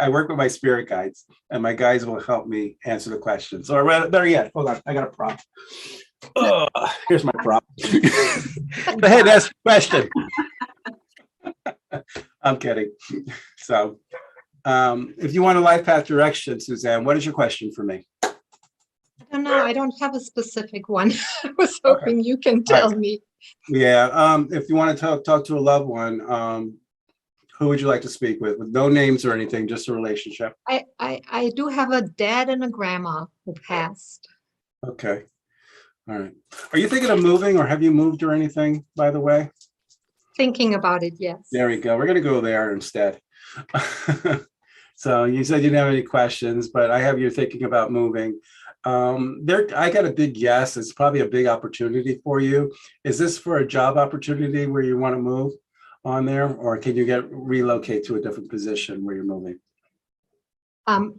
work with my spirit guides, and my guides will help me answer the questions. Or better yet, hold on, I got a prop. Oh, here's my prop. Go ahead, ask the question. I'm kidding. So, if you want a life path direction, Suzanne, what is your question for me? I don't know. I don't have a specific one. I was hoping you can tell me. Yeah, if you want to talk to a loved one, who would you like to speak with no names or anything, just a relationship? I do have a dad and a grandma who passed. Okay. All right. Are you thinking of moving, or have you moved or anything, by the way? Thinking about it, yes. There we go. We're going to go there instead. So you said you didn't have any questions, but I have you thinking about moving. I got a big yes. It's probably a big opportunity for you. Is this for a job opportunity where you want to move on there, or can you relocate to a different position where you're moving?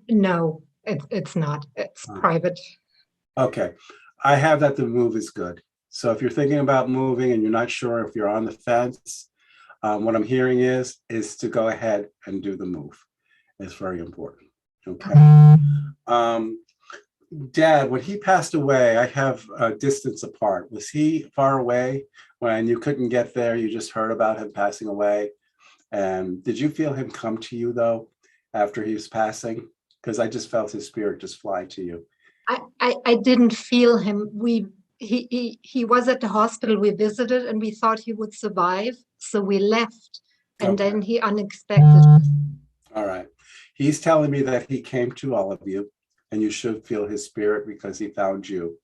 No, it's not. It's private. Okay. I have that the move is good. So if you're thinking about moving and you're not sure if you're on the fence, what I'm hearing is to go ahead and do the move. It's very important. Okay. Dad, when he passed away, I have a distance apart. Was he far away when you couldn't get there? You just heard about him passing away. And did you feel him come to you though after he was passing? Because I just felt his spirit just fly to you. I didn't feel him. He was at the hospital. We visited and we thought he would survive. So we left. And then he unexpected. All right. He's telling me that he came to all of you, and you should feel his spirit because he found you.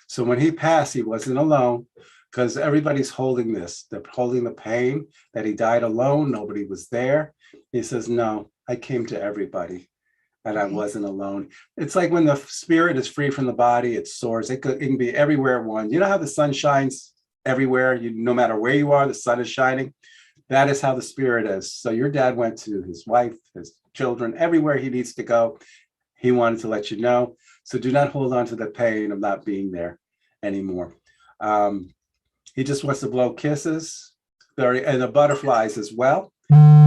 So when he passed, he wasn't alone, because everybody's holding this. They're holding the pain that he died alone. Nobody was there. He says, no, I came to everybody, and I wasn't alone. It's like when the spirit is free from the body, it soars. It can be everywhere at once. You know how the sun shines everywhere? No matter where you are, the sun is shining. That is how the spirit is. So your dad went to his wife, his children, everywhere he needs to go. He wanted to let you know. So do not hold on to the pain of not being there anymore. He just wants to blow kisses and the butterflies as well,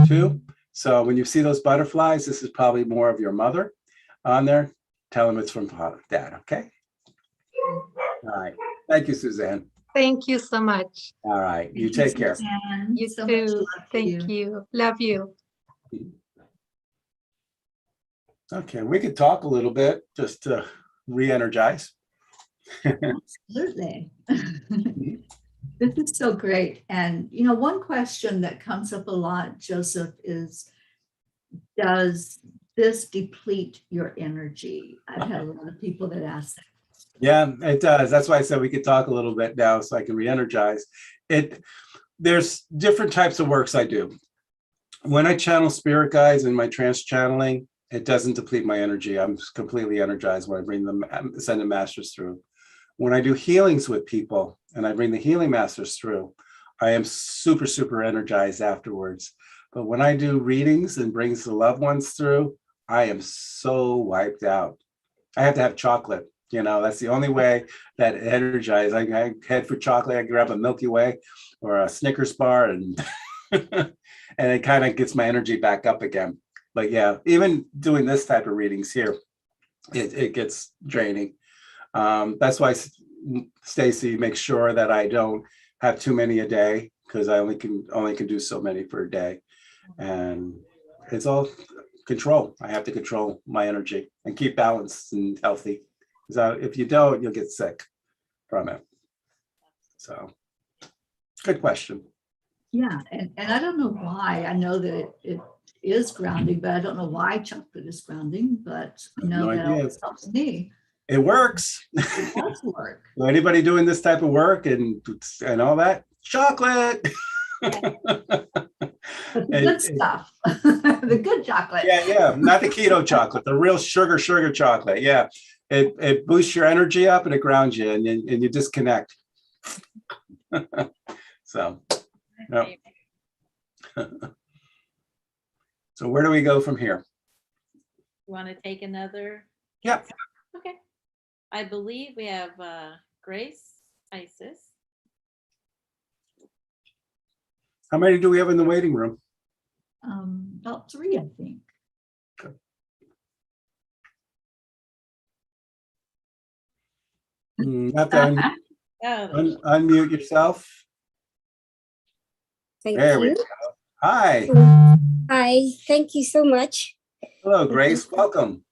too. So when you see those butterflies, this is probably more of your mother on there. Tell him it's from Dad, okay? All right. Thank you, Suzanne. Thank you so much. All right. You take care. You too. Thank you. Love you. Okay, we could talk a little bit just to re-energize. Absolutely. This is so great. And, you know, one question that comes up a lot, Joseph, is, does this deplete your energy? I've had a lot of people that ask that. Yeah, it does. That's why I said we could talk a little bit now so I can re-energize. There's different types of works I do. When I channel spirit guides in my trance channeling, it doesn't deplete my energy. I'm completely energized when I bring the ascended masters through. When I do healings with people and I bring the healing masters through, I am super, super energized afterwards. But when I do readings and brings the loved ones through, I am so wiped out. I have to have chocolate. You know, that's the only way that energizes. I head for chocolate. I grab a Milky Way or a Snickers bar, and and it kind of gets my energy back up again. But yeah, even doing this type of readings here, it gets draining. That's why Stacy makes sure that I don't have too many a day because I only can do so many for a day. And it's all control. I have to control my energy and keep balanced and healthy. So if you don't, you'll get sick from it. So good question. Yeah, and I don't know why. I know that it is grounding, but I don't know why chocolate is grounding, but I know No that idea. always helps me. It works. It does work. So anybody doing this type of work and all that, chocolate. But the good stuff, the good chocolate. Yeah, not the keto chocolate, the real sugar chocolate. Yeah, it boosts your energy up and it grounds you, and you disconnect. So, no. So where do we go from here? You want to take another? Yep. Okay. I believe we have Grace, Isis. How many do we have in the waiting room? About 3, I think. Okay. You have to unmute yourself. Thank There we you. go. Hi. Hi, thank you so much. Hello, Grace. Welcome.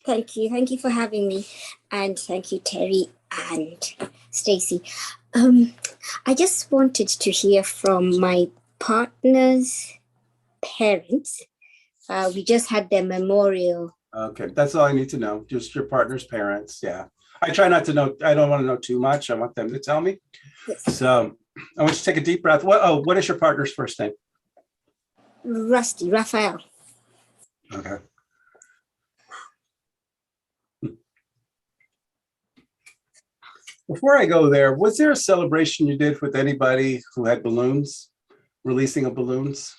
Thank you. Thank you for having me. And thank you, Terry and Stacy. I just wanted to hear from my partner's parents. We just had their memorial. Okay, that's all I need to know. Just your partner's parents. Yeah. I try not to know. I don't want to know too much. I want them to tell me. Yes. So I want you to take a deep breath. What is your partner's first name? Raphael. Okay. Before I go there, was there a celebration you did with anybody who had balloons, releasing of balloons?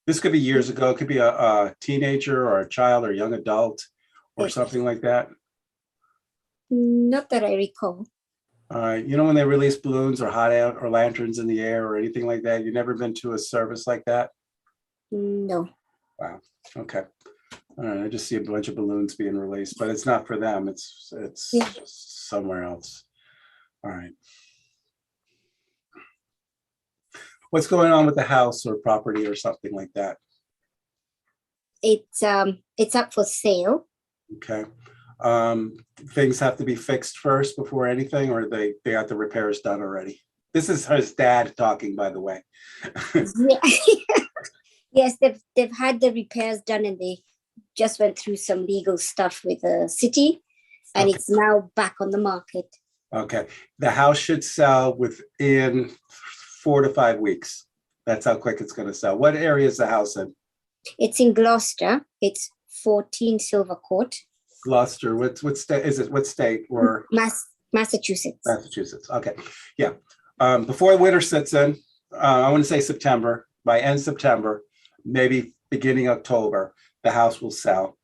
This could be years ago. It could be a teenager or a child or young adult or something like that. Not that I recall. You know, when they release balloons or hot air or lanterns in the air or anything like that, you've never been to a service like that? No. Wow. Okay. All right. I just see a bunch of balloons being released, but it's not for them. It's Yeah. somewhere else. All right. What's going on with the house or property or something like that? It's up for sale. Okay. Things have to be fixed first before anything, or they got the repairs done already? This is his dad talking, by the way. Yeah. Yes, they've had the repairs done and they just went through some legal stuff with the city, and Okay. it's now back on the market. Okay. The house should sell within 4 to 5 weeks. That's how quick it's going to sell. What area is the house in? It's in Gloucester. It's 14 Silver Court. Gloucester. What state is it? What state? Or Massachusetts. Massachusetts. Okay. Yeah. Before winter sets in, I want to say September. By end September, maybe beginning October, the house will sell.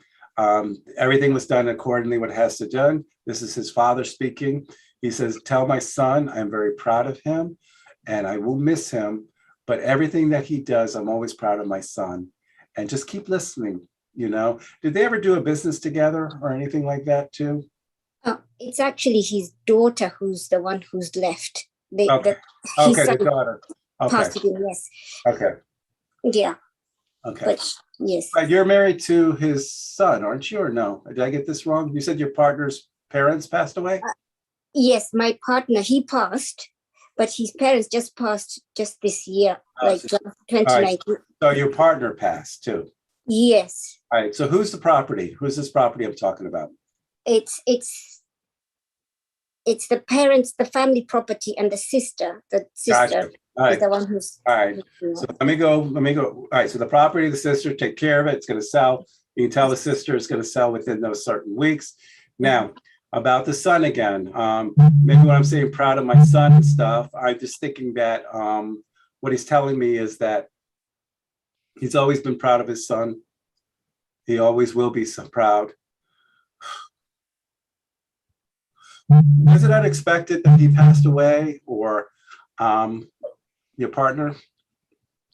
Everything was done accordingly what has to be done. This is his father speaking. He says, "Tell my son I'm very proud of him and I will miss him, but everything that he does, I'm always proud of my son. And just keep listening, you know." Did they ever do a business together or anything like that too? It's actually his daughter who's the one who's left. Okay, the daughter. Okay. Passed it in, yes. Okay. Yeah. Okay. But yes. But you're married to his son, aren't you, or no? Did I get this wrong? You said your partner's parents passed away? Yes, my partner, he passed, but his parents just passed just this year, like 2019. Right. So your partner passed too? Yes. All right. So who's the property? Who's this property I'm talking about? It's the parents, the family property, and the sister. The sister is the one who's. All right. So let me go. All right. So the property, the sister, take care of it. It's going to sell. You can tell the sister it's going to sell within those certain weeks. Now, about the son again. Maybe when I'm saying proud of my son and stuff, I'm just thinking that what he's telling me is that he's always been proud of his son. He always will be so proud. Was it unexpected that he passed away, or your partner?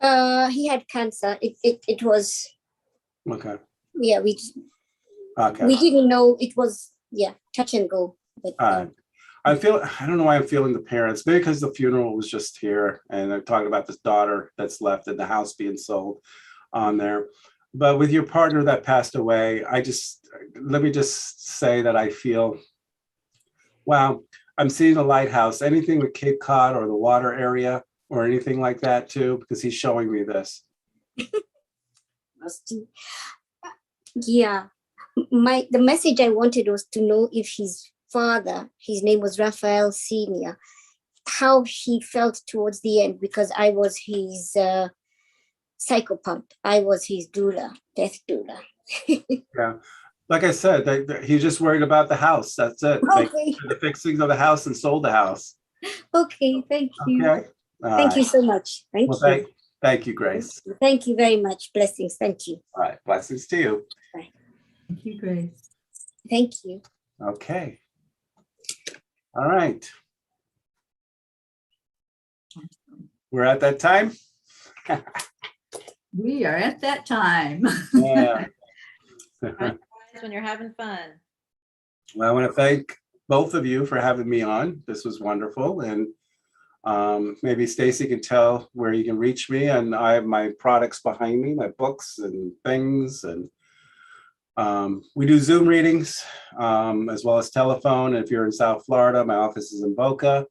He had cancer. It was. Okay. Yeah, we Okay. didn't know it was. Yeah, touch and go. But, I don't know why I'm feeling the parents, maybe because the funeral was just here and I'm talking about this daughter that's left in the house being sold on there. But with your partner that passed away, let me just say that I feel, wow, I'm seeing a lighthouse, anything with Cape Cod or the water area or anything like that too, because he's showing me this. Yeah. The message I wanted was to know if his father, his name was Raphael Sr., how he felt towards the end, because I was his psychopump. I was his doula, death doula. Yeah. Like I said, he's just worried about the house. That's it. Okay. The fixings of the house and sold the house. Okay, thank you. Okay. Thank you so much. Thank you. Thank you, Grace. Thank you very much. Blessings. Thank you. All right. Blessings to you. Bye. Thank you, Grace. Thank you. Okay. All right. We're at that time. We are at that time. Yeah. When you're having fun. Well, I want to thank both of you for having me on. This was wonderful. And maybe Stacy can tell where you can reach me. And I have my products behind me, my books and things. And we do Zoom readings as well as telephone. If you're in South Florida, my office is in Boca.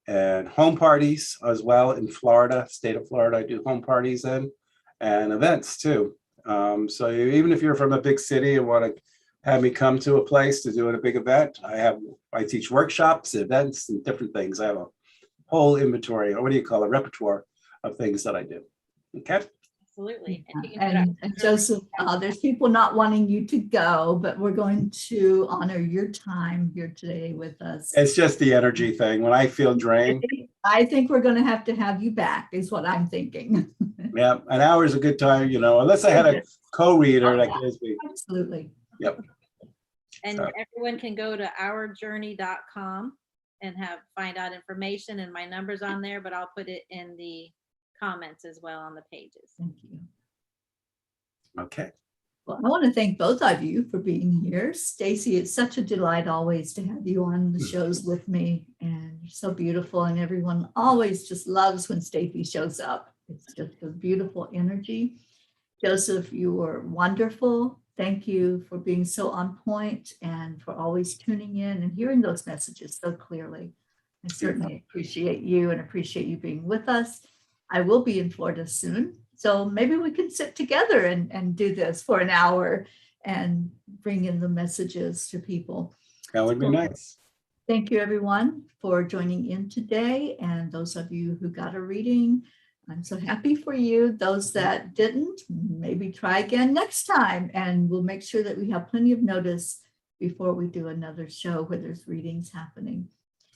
And home parties as well in Florida, state of Florida, I do home parties in, and events too. So even if you're from a big city and want to have me come to a place to do a big event, I teach workshops, events, and different things. I have a whole inventory, or what do you call it, repertoire of things that I do. Okay. Absolutely. And Joseph, there's people not wanting you to go, but we're going to honor your time here today with us. It's just the energy thing. When I feel drained, I think we're going to have you back, is what I'm thinking. yeah, an hour is a good time, unless I had a co-reader that gives me. Absolutely. Yep. And everyone can go to ourjourney.com and find out information, and my number's on there, but I'll put it in the comments as well on the pages. Thank you. Okay. Well, I want to thank both of you for being here. Stacy, it's such a delight always to have you on the shows with me, and you're so beautiful, and everyone always just loves when Stacy shows up. It's just a beautiful energy. Joseph, you were wonderful. Thank you for being so on point and for always tuning in and hearing those messages so clearly. I certainly appreciate you and appreciate you being with us. I will be in Florida soon, so maybe we can sit together and do this for an hour and bring in the messages to people. That would be nice. Thank you, everyone, for joining in today. And those of you who got a reading, I'm so happy for you. Those that didn't, maybe try again next time. And we'll make sure that we have plenty of notice before we do another show where there's readings happening.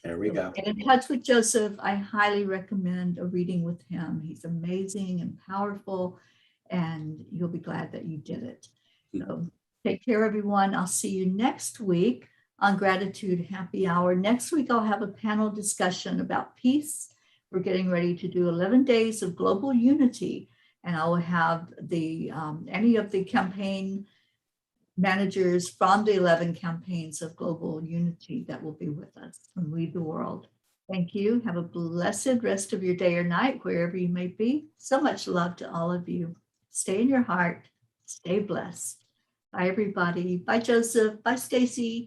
There we go. Get in touch with Joseph. I highly recommend a reading with him. He's amazing and powerful, and you'll be glad that you did it. So take care, everyone. I'll see you next week on Gratitude Happy Hour. Next week, I'll have a panel discussion about peace. We're getting ready to do 11 days of global unity, and I will have any of the campaign managers from the 11 campaigns of global unity that will be with us from We the World. Thank you. Have a blessed rest of your day or night, wherever you may be. So much love to all of you. Stay in your heart. Stay blessed. Bye, everybody. Bye, Joseph. Bye, Stacy.